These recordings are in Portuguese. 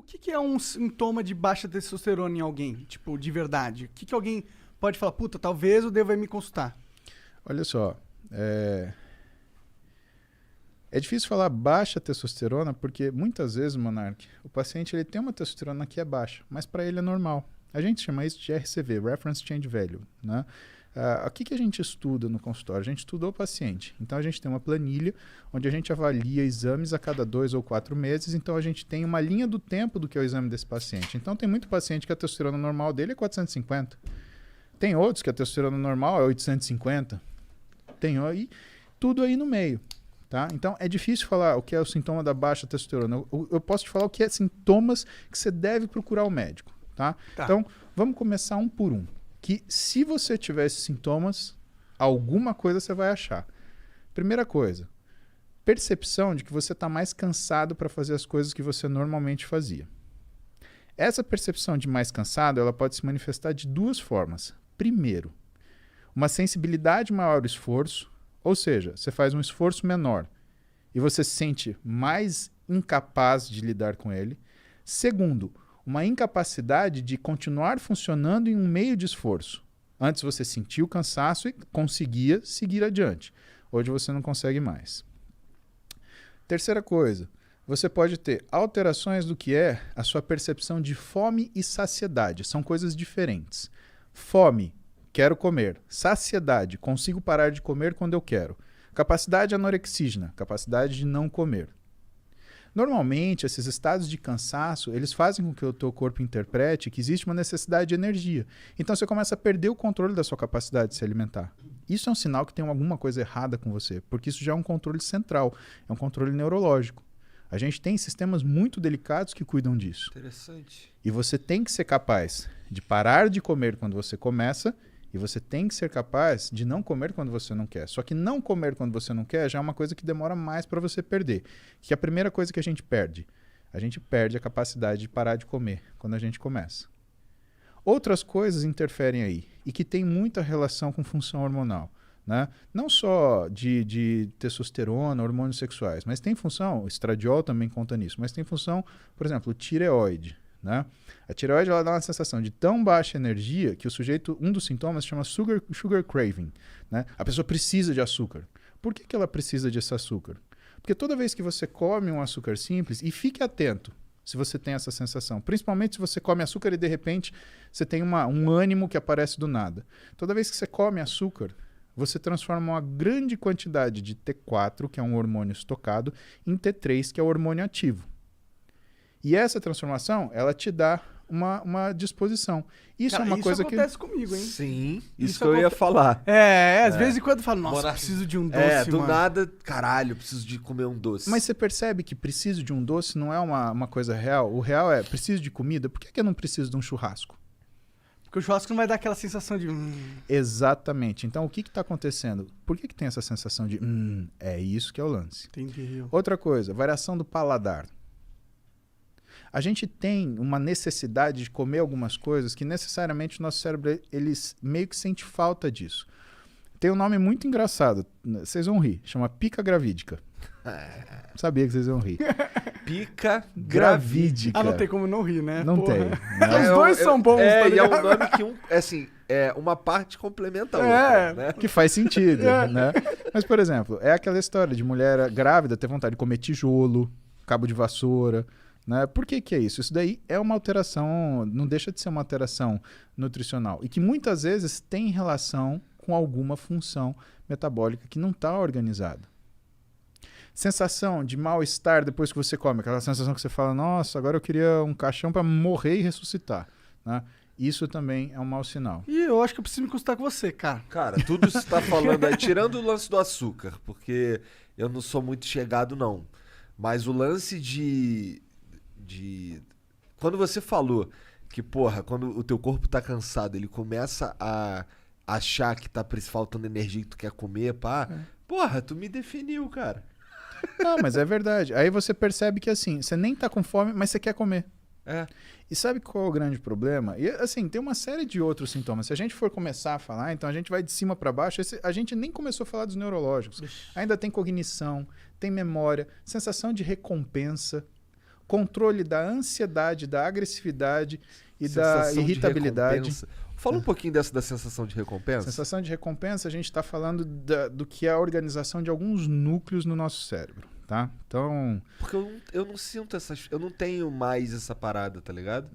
O que é um sintoma de baixa testosterona em alguém? Tipo, de verdade. O que alguém pode falar, puta, talvez eu deva ir me consultar? Olha só, é difícil falar baixa testosterona porque muitas vezes, Monark, o paciente ele tem uma testosterona que é baixa, mas para ele é normal. A gente chama isso de RCV, Reference Change Value, né? O que a gente estuda no consultório? A gente estuda o paciente. Então, a gente tem uma planilha onde a gente avalia exames a cada 2 ou 4 meses. Então, a gente tem uma linha do tempo do que é o exame desse paciente. Então, tem muito paciente que a testosterona normal dele é 450. Tem outros que a testosterona normal é 850. Tem aí, tudo aí no meio. Tá? Então, é difícil falar o que é o sintoma da baixa testosterona. Eu posso te falar o que é sintomas que você deve procurar o médico. Tá? Então, vamos começar um por um. Que se você tiver esses sintomas, alguma coisa você vai achar. Primeira coisa, percepção de que você está mais cansado para fazer as coisas que você normalmente fazia. Essa percepção de mais cansado, ela pode se manifestar de duas formas. Primeiro, uma sensibilidade maior ao esforço, ou seja, você faz um esforço menor e você se sente mais incapaz de lidar com ele. Segundo, uma incapacidade de continuar funcionando em um meio de esforço. Antes você sentia o cansaço e conseguia seguir adiante. Hoje você não consegue mais. Terceira coisa, você pode ter alterações do que é a sua percepção de fome e saciedade. São coisas diferentes. Fome, quero comer. Saciedade, consigo parar de comer quando eu quero. Capacidade anorexígena, capacidade de não comer. Normalmente, esses estados de cansaço, eles fazem com que o teu corpo interprete que existe uma necessidade de energia. Então, você começa a perder o controle da sua capacidade de se alimentar. Isso é um sinal que tem alguma coisa errada com você, porque isso já é um controle central, é um controle neurológico. A gente tem sistemas muito delicados que cuidam disso. Interessante. E você tem que ser capaz de parar de comer quando você começa e você tem que ser capaz de não comer quando você não quer. Só que não comer quando você não quer já é uma coisa que demora mais para você perder. Que é a primeira coisa que a gente perde a capacidade de parar de comer quando a gente começa. Outras coisas interferem aí e que tem muita relação com função hormonal. Né? Não só de testosterona, hormônios sexuais, mas tem função, o estradiol também conta nisso, mas tem função, por exemplo, tireoide. Né? A tireoide ela dá uma sensação de tão baixa energia que o sujeito, um dos sintomas se chama sugar craving. Né? A pessoa precisa de açúcar. Por que ela precisa desse açúcar? Porque toda vez que você come um açúcar simples, e fique atento se você tem essa sensação, principalmente se você come açúcar e de repente você tem um ânimo que aparece do nada. Toda vez que você come açúcar, você transforma uma grande quantidade de T4, que é um hormônio estocado, em T3, que é o hormônio ativo. E essa transformação, ela te dá uma disposição. Isso é uma coisa que... Isso acontece comigo, hein? Sim, isso que eu ia falar. Às vezes em quando eu falo, nossa, preciso de um doce, do mano. nada, caralho, preciso de comer um doce. Mas você percebe que preciso de um doce não é uma coisa real? O real é, preciso de comida, por que eu não preciso de um churrasco? Porque o churrasco não vai dar aquela sensação de... Exatamente. Então, o que está acontecendo? Por que tem essa sensação de... é isso que é o lance. Entendi. Outra coisa, variação do paladar. A gente tem uma necessidade de comer algumas coisas que necessariamente o nosso cérebro ele meio que sente falta disso. Tem um nome muito engraçado, vocês vão rir, chama pica gravídica. Sabia que vocês vão rir. Pica gravídica. Não tem como não rir, né? Não Porra. tem. Os dois são bons, tá e é ligado? um nome que uma parte complementa a outra, né? Que faz sentido, né? Mas, por exemplo, é aquela história de mulher grávida ter vontade de comer tijolo, cabo de vassoura, né? Por que é isso? Isso daí é uma alteração, não deixa de ser uma alteração nutricional e que muitas vezes tem relação com alguma função metabólica que não está organizada. Sensação de mal-estar depois que você come, aquela sensação que você fala, nossa, agora eu queria um caixão para morrer e ressuscitar, né? Isso também é um mau sinal. E eu acho que eu preciso me consultar com você, cara. Cara, tudo isso que você tá falando aí, tirando o lance do açúcar, porque eu não sou muito chegado, não. Mas o lance de... Quando você falou que, porra, quando o teu corpo tá cansado, ele começa a achar que tá faltando energia que tu quer comer, pá. Porra, tu me definiu, cara. Não, mas é verdade. Aí você percebe que assim, você nem tá com fome, mas você quer comer. E sabe qual é o grande problema? E assim, tem uma série de outros sintomas. Se a gente for começar a falar, então a gente vai de cima para baixo. A gente nem começou a falar dos neurológicos. Ainda tem cognição, tem memória, sensação de recompensa. controle da ansiedade, da agressividade e da Sensação de irritabilidade. recompensa. Fala um pouquinho dessa da sensação de recompensa. Sensação de recompensa, a gente está falando do que é a organização de alguns núcleos no nosso cérebro, tá? Então... Porque eu não sinto essas... Eu não tenho mais essa parada, tá ligado?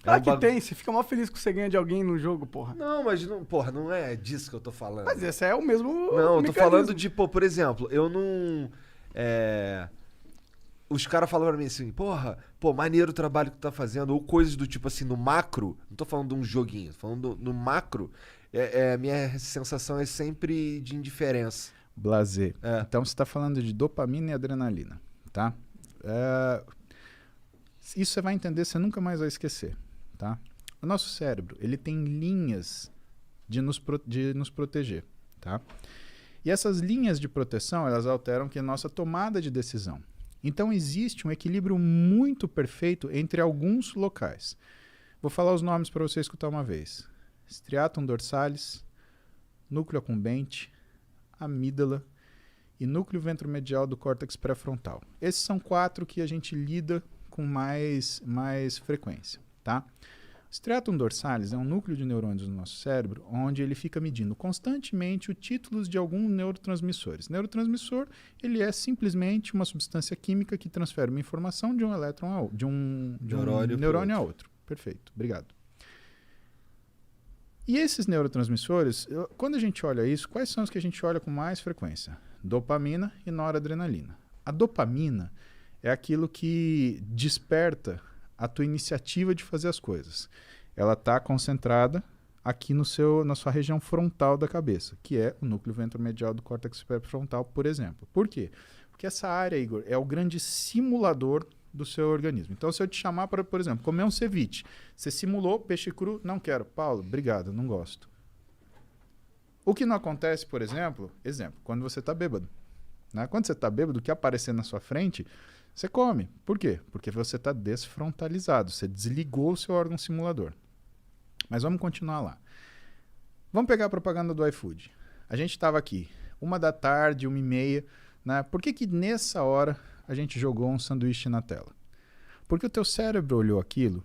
Claro um que bagu- tem, você fica mó feliz que você ganha de alguém no jogo, porra. Não, mas não, porra, não é disso que eu tô falando. Mas esse é o mesmo Não, eu tô mecanismo. falando de, pô, por exemplo, eu não... Os caras falam pra mim assim, porra, pô, maneiro o trabalho que tu tá fazendo, ou coisas do tipo assim, no macro, não tô falando de um joguinho, tô falando no macro, a minha sensação é sempre de indiferença. Blazer. É. Então você está falando de dopamina e adrenalina, tá? Isso você vai entender, você nunca mais vai esquecer, tá? O nosso cérebro, ele tem linhas de nos proteger, tá? E essas linhas de proteção, elas alteram que a nossa tomada de decisão. Então existe um equilíbrio muito perfeito entre alguns locais. Vou falar os nomes para você escutar uma vez. Striatum dorsalis, núcleo accumbente, amígdala e núcleo ventromedial do córtex pré-frontal. Esses são 4 que a gente lida com mais frequência, tá? O striatum dorsalis é um núcleo de neurônios no nosso cérebro onde ele fica medindo constantemente os títulos de alguns neurotransmissores. Neurotransmissor, ele é simplesmente uma substância química que transfere uma informação de um elétron de um neurônio a outro. Perfeito, obrigado. E esses neurotransmissores, quando a gente olha isso, quais são os que a gente olha com mais frequência? Dopamina e noradrenalina. A dopamina é aquilo que desperta a tua iniciativa de fazer as coisas. Ela está concentrada aqui na sua região frontal da cabeça, que é o núcleo ventromedial do córtex pré-frontal, por exemplo. Por quê? Porque essa área, Igor, é o grande simulador do seu organismo. Então, se eu te chamar para, por exemplo, comer um ceviche, você simulou peixe cru, não quero. Paulo, obrigado, não gosto. O que não acontece, por exemplo, quando você está bêbado. Né? Quando você está bêbado, o que aparecer na sua frente, você come. Por quê? Porque você está desfrontalizado, você desligou o seu órgão simulador. Mas vamos continuar lá. Vamos pegar a propaganda do iFood. A gente estava aqui, 13h, 1h30, né? Por que nessa hora a gente jogou um sanduíche na tela? Porque o teu cérebro olhou aquilo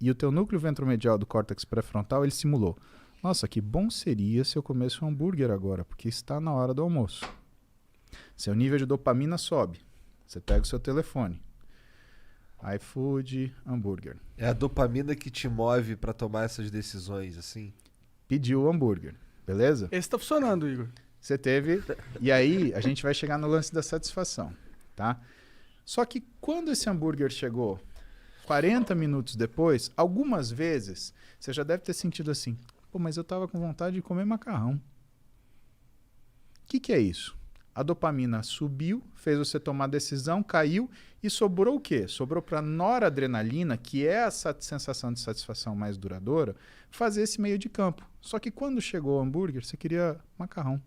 e o teu núcleo ventromedial do córtex pré-frontal, ele simulou. Nossa, que bom seria se eu comesse um hambúrguer agora, porque está na hora do almoço. Seu nível de dopamina sobe. Você pega o seu telefone. iFood, hambúrguer. É a dopamina que te move pra tomar essas decisões, assim? Pediu o hambúrguer, beleza? Esse tá funcionando, Igor. Você teve... E aí, a gente vai chegar no lance da satisfação, tá? Só que quando esse hambúrguer chegou 40 minutos depois, algumas vezes, você já deve ter sentido assim, pô, mas eu tava com vontade de comer macarrão. O que é isso? A dopamina subiu, fez você tomar decisão, caiu e sobrou o quê? Sobrou para noradrenalina, que é essa sensação de satisfação mais duradoura, fazer esse meio de campo. Só que quando chegou o hambúrguer, você queria macarrão.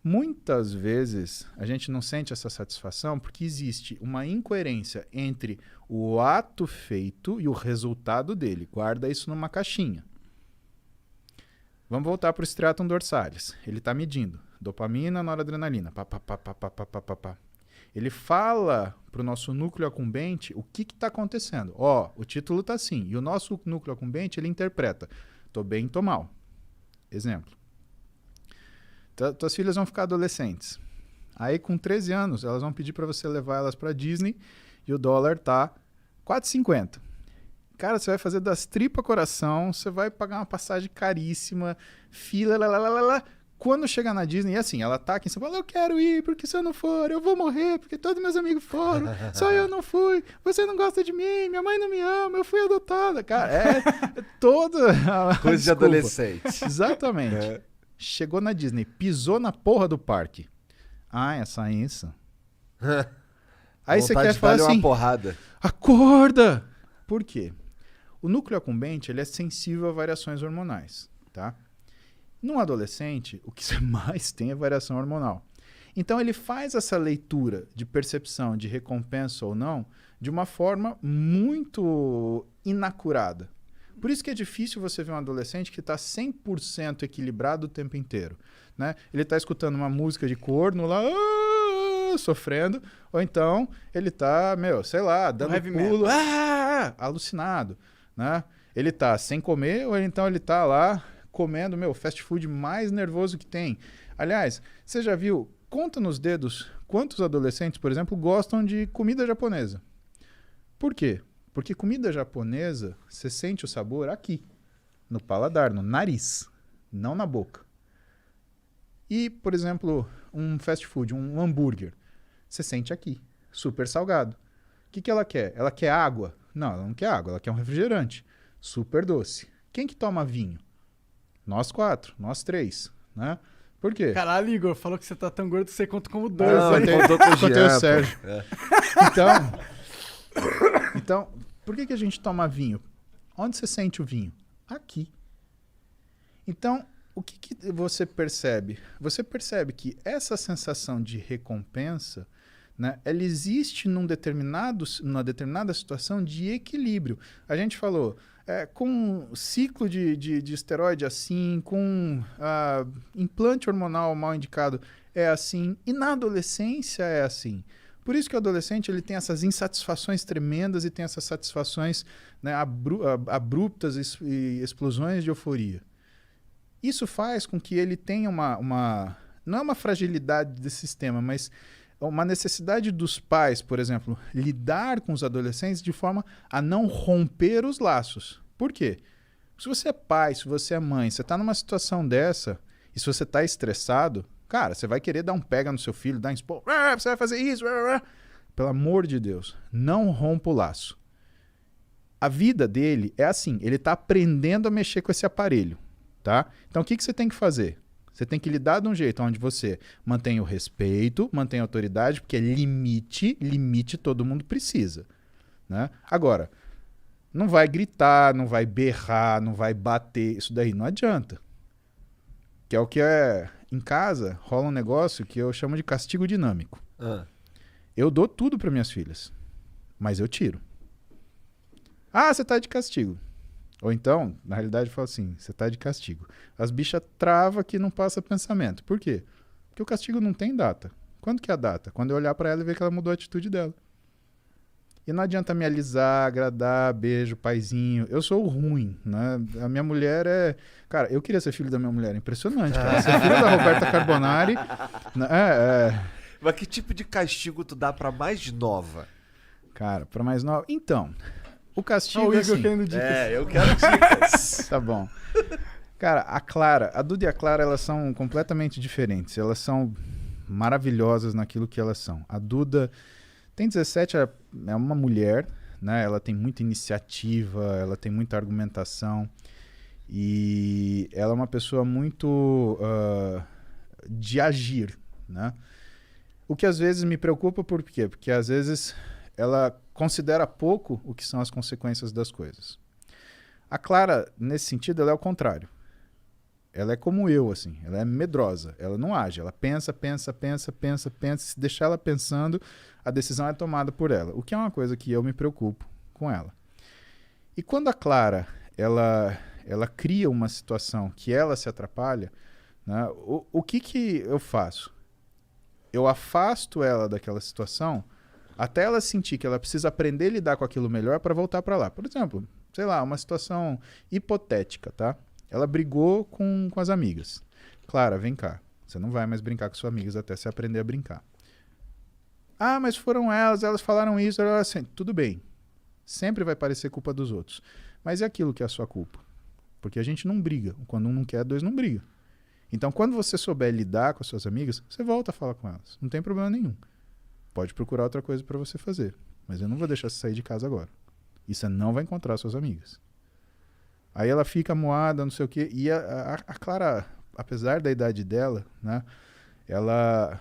Muitas vezes a gente não sente essa satisfação porque existe uma incoerência entre o ato feito e o resultado dele. Guarda isso numa caixinha. Vamos voltar para o striatum dorsalis. Ele está medindo dopamina, noradrenalina. Pá, pá, pá, pá, pá, pá, pá, pá. Ele fala para o nosso núcleo accumbente o que está acontecendo. Ó, o título está assim. E o nosso núcleo accumbente, ele interpreta. Tô bem, tô mal. Exemplo. Tuas filhas vão ficar adolescentes. Aí, com 13 anos, elas vão pedir para você levar elas para Disney e o dólar tá 4,50. Cara, você vai fazer das tripas coração, você vai pagar uma passagem caríssima, fila, lá. Quando chegar na Disney, e assim, ela tá aqui em São Paulo, eu quero ir, porque se eu não for, eu vou morrer, porque todos meus amigos foram, só eu não fui, você não gosta de mim, minha mãe não me ama, eu fui adotada. Cara, é toda... Coisa de adolescente. Exatamente. É. Chegou na Disney, pisou na porra do parque. Ah, essa isso. Aí você quer falar assim, uma porrada. acorda! Por quê? O núcleo accumbente, ele é sensível a variações hormonais, tá? Num adolescente, o que você mais tem é variação hormonal. Então ele faz essa leitura de percepção de recompensa ou não de uma forma muito inacurada. Por isso que é difícil você ver um adolescente que está 100% equilibrado o tempo inteiro. Né? Ele está escutando uma música de corno lá, sofrendo, ou então ele tá, sei lá, dando heavy pulo, alucinado, né? Ele tá sem comer, ou então ele tá lá comendo, fast food mais nervoso que tem. Aliás, você já viu, conta nos dedos, quantos adolescentes, por exemplo, gostam de comida japonesa? Por quê? Porque comida japonesa, você sente o sabor aqui, no paladar, no nariz, não na boca. E, por exemplo, um fast food, um hambúrguer, você sente aqui, super salgado. O que ela quer? Ela quer água? Não, ela não quer água, ela quer um refrigerante, super doce. Quem que toma vinho? Nós 4, nós 3, né? Por quê? Caralho, Igor, falou que você tá tão gordo que você conta como 2. Não, Aí. contou com o Contei Jean, o pô. Sérgio. Então, por que a gente toma vinho? Onde você sente o vinho? Aqui. Então, o que você percebe? Você percebe que essa sensação de recompensa, né, ela existe numa determinada situação de equilíbrio. A gente falou, com ciclo de esteroide assim, com implante hormonal mal indicado é assim, e na adolescência é assim. Por isso que o adolescente ele tem essas insatisfações tremendas e tem essas satisfações, né, abruptas e explosões de euforia. Isso faz com que ele tenha não é uma fragilidade desse sistema, mas uma necessidade dos pais, por exemplo, lidar com os adolescentes de forma a não romper os laços. Por quê? Se você é pai, se você é mãe, você está numa situação dessa, e se você está estressado, cara, você vai querer dar um pega no seu filho, dar um expor, você vai fazer isso, pelo amor de Deus, não rompa o laço. A vida dele é assim, ele está aprendendo a mexer com esse aparelho, tá? Então o que você tem que fazer? Você tem que lidar de um jeito onde você mantém o respeito, mantém a autoridade, porque limite todo mundo precisa, né? Agora, não vai gritar, não vai berrar, não vai bater, isso daí não adianta. Que é o que em casa rola um negócio que eu chamo de castigo dinâmico. Eu dou tudo para minhas filhas, mas eu tiro. Ah, você tá de castigo. Ou então, na realidade, eu falo assim, você tá de castigo. As bichas travam que não passa pensamento. Por quê? Porque o castigo não tem data. Quando que é a data? Quando eu olhar para ela e ver que ela mudou a atitude dela. E não adianta me alisar, agradar, beijo, paizinho. Eu sou o ruim, né? A minha mulher é... Cara, eu queria ser filho da minha mulher. Impressionante, cara. Ser filho da Roberta Carbonari... Mas que tipo de castigo tu dá pra mais nova? Cara, pra mais nova... Então, o castigo o é Igor assim... querendo dicas. Eu quero dicas. Tá bom. Cara, a Duda e a Clara, elas são completamente diferentes. Elas são maravilhosas naquilo que elas são. A Duda tem 17, é uma mulher, né? Ela tem muita iniciativa, ela tem muita argumentação e ela é uma pessoa muito de agir, né? O que às vezes me preocupa, por quê? Porque às vezes ela considera pouco o que são as consequências das coisas. A Clara, nesse sentido, ela é o contrário. Ela é como eu, assim. Ela é medrosa. Ela não age. Ela pensa. Se deixar ela pensando, a decisão é tomada por ela. O que é uma coisa que eu me preocupo com ela. E quando a Clara, ela cria uma situação que ela se atrapalha, né, o que eu faço? Eu afasto ela daquela situação até ela sentir que ela precisa aprender a lidar com aquilo melhor para voltar para lá. Por exemplo, sei lá, uma situação hipotética, tá? Ela brigou com as amigas. Clara, vem cá. Você não vai mais brincar com suas amigas até você aprender a brincar. Ah, mas foram elas falaram isso. Assim, tudo bem. Sempre vai parecer culpa dos outros. Mas é aquilo que é a sua culpa. Porque a gente não briga. Quando um não quer, dois não brigam. Então, quando você souber lidar com as suas amigas, você volta a falar com elas. Não tem problema nenhum. Pode procurar outra coisa para você fazer. Mas eu não vou deixar você sair de casa agora. E você não vai encontrar suas amigas. Aí ela fica moada, não sei o quê. E a Clara, apesar da idade dela, né, ela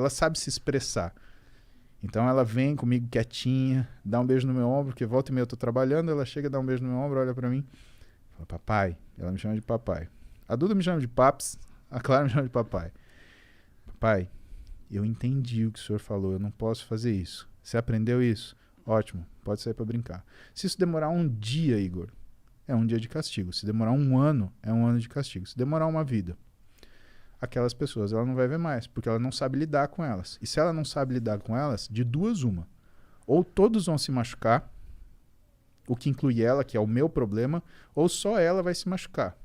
sabe se expressar. Então ela vem comigo quietinha, dá um beijo no meu ombro, porque volta e meia eu tô trabalhando, ela chega, dá um beijo no meu ombro, olha pra mim, fala, papai. Ela me chama de papai. A Duda me chama de paps, a Clara me chama de papai. Papai, eu entendi o que o senhor falou, eu não posso fazer isso. Você aprendeu isso? Ótimo, pode sair pra brincar. Se isso demorar um dia, Igor, é um dia de castigo. Se demorar um ano, é um ano de castigo. Se demorar uma vida. aquelas pessoas ela não vai ver mais, porque ela não sabe lidar com elas. E se ela não sabe lidar com elas, de duas uma. Ou todos vão se machucar, o que inclui ela, que é o meu problema, ou só ela vai se machucar,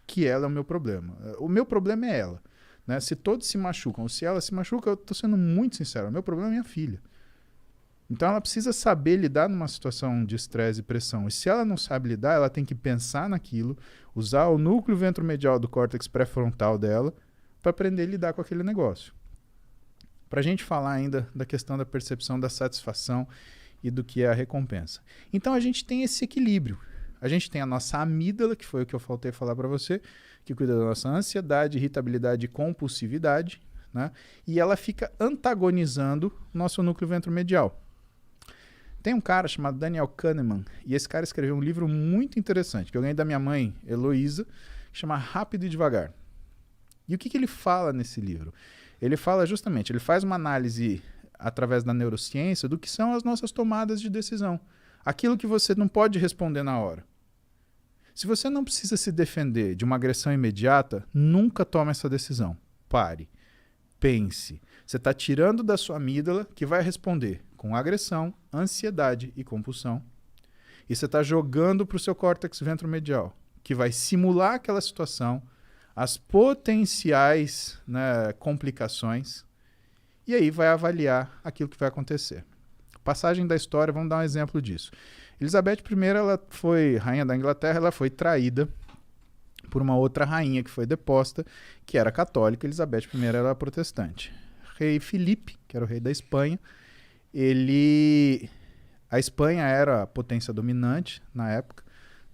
que ela é o meu problema. O meu problema é ela. Né? Se todos se machucam, ou se ela se machuca, eu estou sendo muito sincero, o meu problema é minha filha. Então ela precisa saber lidar numa situação de estresse e pressão. E se ela não sabe lidar, ela tem que pensar naquilo, usar o núcleo ventromedial do córtex pré-frontal dela para aprender a lidar com aquele negócio. Para a gente falar ainda da questão da percepção da satisfação e do que é a recompensa. Então a gente tem esse equilíbrio. A gente tem a nossa amígdala, que foi o que eu faltei falar para você, que cuida da nossa ansiedade, irritabilidade e compulsividade, né? E ela fica antagonizando o nosso núcleo ventromedial. Tem um cara chamado Daniel Kahneman, e esse cara escreveu um livro muito interessante, que eu ganhei da minha mãe, Heloísa, que chama Rápido e Devagar. E o que ele fala nesse livro? Ele fala justamente, ele faz uma análise através da neurociência do que são as nossas tomadas de decisão. Aquilo que você não pode responder na hora. Se você não precisa se defender de uma agressão imediata, nunca tome essa decisão. Pare. Pense. Você está tirando da sua amígdala, que vai responder com agressão, ansiedade e compulsão. E você está jogando para o seu córtex ventromedial, que vai simular aquela situação, as potenciais, né, complicações, e aí vai avaliar aquilo que vai acontecer. Passagem da história, vamos dar um exemplo disso. Elizabeth I, ela foi rainha da Inglaterra, ela foi traída por uma outra rainha que foi deposta, que era católica. Elizabeth I era protestante. Rei Filipe, que era o rei da Espanha, a Espanha era a potência dominante na época,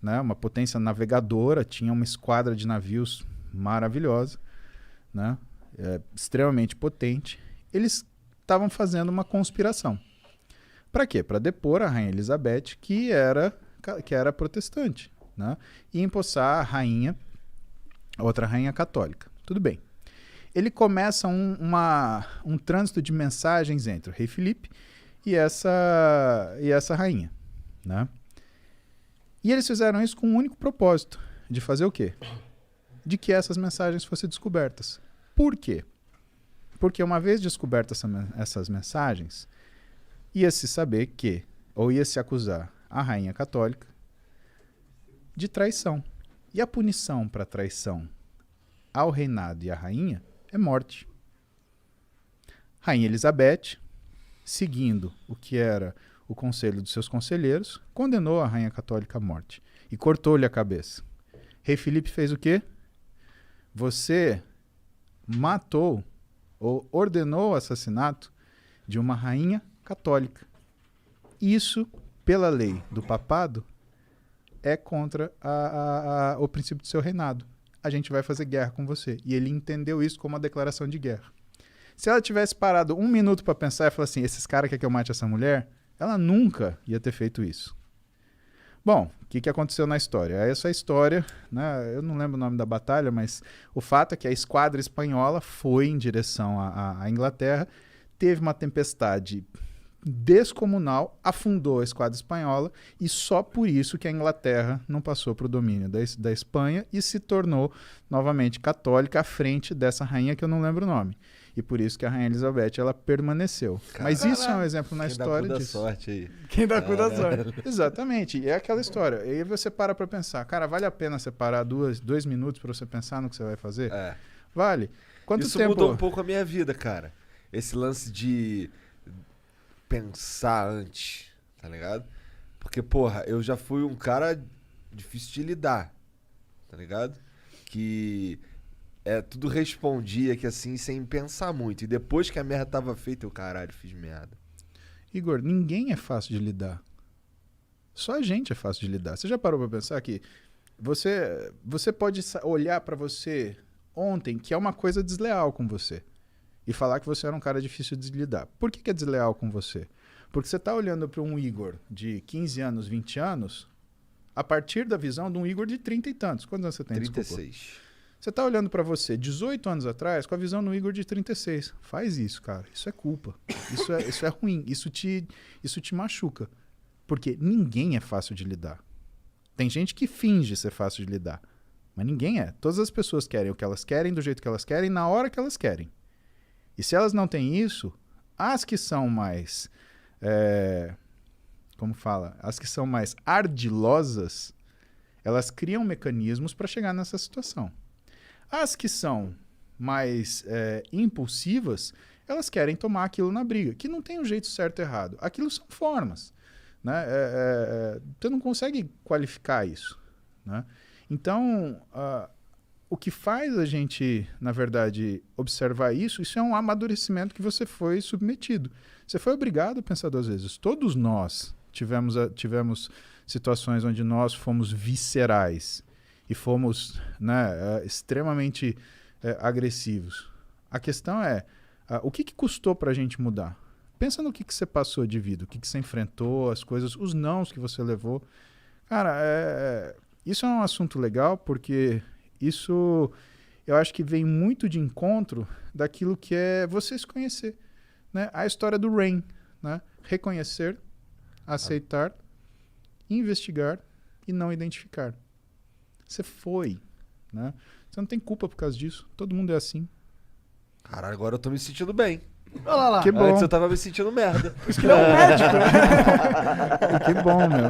né? Uma potência navegadora, tinha uma esquadra de navios maravilhosa, né? Extremamente potente. Eles estavam fazendo uma conspiração. Para quê? Para depor a rainha Elizabeth, que era protestante, né? E empossar a rainha, outra rainha católica. Tudo bem. Ele começa um trânsito de mensagens entre o rei Filipe e essa rainha, né? E eles fizeram isso com um único propósito, de fazer o quê? De que essas mensagens fossem descobertas. Por quê? Porque uma vez descobertas essas mensagens, ia-se saber que, ou ia-se acusar a rainha católica de traição. E a punição para traição ao reinado e à rainha é morte. Rainha Elizabeth, seguindo o que era o conselho dos seus conselheiros, condenou a rainha católica à morte e cortou-lhe a cabeça. Rei Filipe fez o quê? Você matou ou ordenou o assassinato de uma rainha católica. Isso, pela lei do papado, é contra o princípio do seu reinado. A gente vai fazer guerra com você. E ele entendeu isso como uma declaração de guerra. Se ela tivesse parado um minuto para pensar e falar assim, esses caras querem que eu mate essa mulher, ela nunca ia ter feito isso. Bom, o que aconteceu na história? Essa história, né, eu não lembro o nome da batalha, mas o fato é que a esquadra espanhola foi em direção à Inglaterra, teve uma tempestade descomunal, afundou a esquadra espanhola e só por isso que a Inglaterra não passou para o domínio da Espanha e se tornou novamente católica à frente dessa rainha que eu não lembro o nome. E por isso que a rainha Elizabeth ela permaneceu. Mas isso é um exemplo na história disso. Sorte aí. Quem dá cu da sorte. Exatamente. E é aquela história. E aí você para pensar. Cara, vale a pena separar 2 minutos para você pensar no que você vai fazer? É. Vale. Quanto isso tempo... mudou um pouco a minha vida, cara. Esse lance de pensar antes, tá ligado? Porque, porra, eu já fui um cara difícil de lidar, tá ligado? Que tudo respondia que assim, sem pensar muito. E depois que a merda tava feita, eu, caralho, fiz merda. Igor, ninguém é fácil de lidar. Só a gente é fácil de lidar. Você já parou pra pensar que você pode olhar pra você ontem que é uma coisa desleal com você e falar que você era um cara difícil de lidar. Por que é desleal com você? Porque você tá olhando para um Igor de 15 anos, 20 anos, a partir da visão de um Igor de 30 e tantos. Quantos anos você tem? 36. Desculpa. Você tá olhando para você 18 anos atrás com a visão do Igor de 36. Faz isso, cara. Isso é culpa. Isso é ruim. Isso te machuca. Porque ninguém é fácil de lidar. Tem gente que finge ser fácil de lidar. Mas ninguém é. Todas as pessoas querem o que elas querem, do jeito que elas querem, na hora que elas querem. E se elas não têm isso, as que são mais... como fala? As que são mais ardilosas, elas criam mecanismos para chegar nessa situação. As que são mais impulsivas, elas querem tomar aquilo na briga, que não tem um jeito certo e errado. Aquilo são formas. Né? Você não consegue qualificar isso. Né? Então, o que faz a gente, na verdade, observar isso é um amadurecimento que você foi submetido. Você foi obrigado a pensar 2 vezes. Todos nós tivemos situações onde nós fomos viscerais e fomos, né, extremamente agressivos. A questão é, o que custou para a gente mudar? Pensa no que você passou de vida, o que você enfrentou, as coisas, os nãos que você levou. Cara, isso é um assunto legal porque isso eu acho que vem muito de encontro daquilo que é você se conhecer. Né? A história do Rain, né? Reconhecer, aceitar, investigar e não identificar. Você foi. Né? Você não tem culpa por causa disso. Todo mundo é assim. Caralho, agora eu tô me sentindo bem. Olha lá. Que bom. Antes eu tava me sentindo merda. Por isso que ele é um médico. Que bom, meu.